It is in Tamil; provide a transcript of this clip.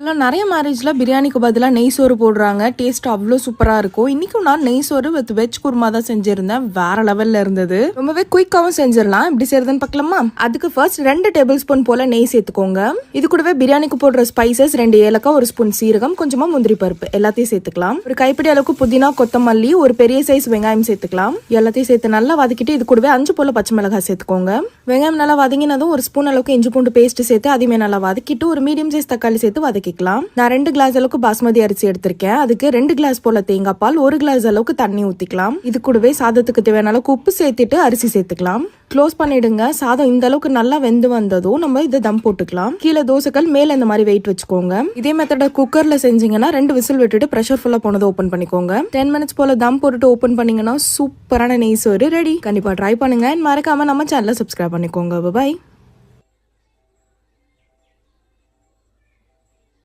நிறைய மேரேஜ்ல பிரியாணிக்கு பதிலாக நெய் சோறு போடுறாங்க. டேஸ்ட் அவ்வளோ சூப்பரா இருக்கும். இன்னைக்கும் நான் நெய் சோறு வித் வெஜ் குருமா தான் செஞ்சிருந்தேன். வேற லெவல்ல இருந்தது. ரொம்பவே குயிக்காவும் செஞ்சிடலாம். எப்படி செய்யறதுன்னு பார்க்கலாமா? அதுக்கு ஃபர்ஸ்ட் 2 டேபிள் ஸ்பூன் போல நெய் சேர்த்துக்கோங்க. இது கூடவே பிரியாணிக்கு போடுற ஸ்பைசஸ் 2 ஏலக்காய், 1 ஸ்பூன் சீரகம், கொஞ்சமா முந்திரி பருப்பு எல்லாத்தையும் சேர்த்துக்கலாம். ஒரு கைப்பிடி அளவுக்கு புதினா, கொத்தமல்லி, ஒரு பெரிய சைஸ் வெங்காயம் சேர்த்துக்கலாம். எல்லாத்தையும் சேர்த்து நல்லா வதக்கிட்டு இது கூடவே 5 போல பச்சை மிளகாய் சேர்த்துக்கோங்க. வெங்காயம் நல்லா வதங்கினதும் 1 ஸ்பூன் அளவுக்கு இஞ்சி பூண்டு பேஸ்ட் சேர்த்து அதையுமே நல்லா வதக்கிட்டு ஒரு மீடியம் சைஸ் தக்காளி சேர்த்து வதக்கி. நான் 2 கிளாஸ் அளவுக்கு பாஸ்மதி அரிசி எடுத்திருக்கேன். அதுக்கு 2 கிளாஸ் போல தேங்காய் பால், 1 கிளாஸ் அளவுக்கு தண்ணி ஊத்திக்கலாம். இது கூடவே சாதத்துக்கு தேவையான அளவுக்கு உப்பு சேர்த்துட்டு அரிசி சேர்த்துக்கலாம். க்ளோஸ் பண்ணிடுங்க. சாதம் இந்த அளவுக்கு நல்லா வெந்து வந்ததும் நம்ம இதை தம் போட்டுக்கலாம். கீழே தோசைகள் மேல இந்த மாதிரி வெயிட் வச்சுக்கோங்க. இதே மெத்தட குக்கர்ல செஞ்சீங்கன்னா 2 விசில் விட்டுட்டு பிரஷர் ஃபுல்லா போனதை ஓபன் பண்ணிக்கோங்க. 10 மினிட்ஸ் போல தம் போட்டுட்டு ஓபன் பண்ணீங்கன்னா சூப்பரான நெய் சோறு ரெடி. கண்டிப்பா ட்ரை பண்ணுங்க. மறக்காம நம்ம சேனலை சப்ஸ்கிரைப் பண்ணிக்கோங்க. பாய்.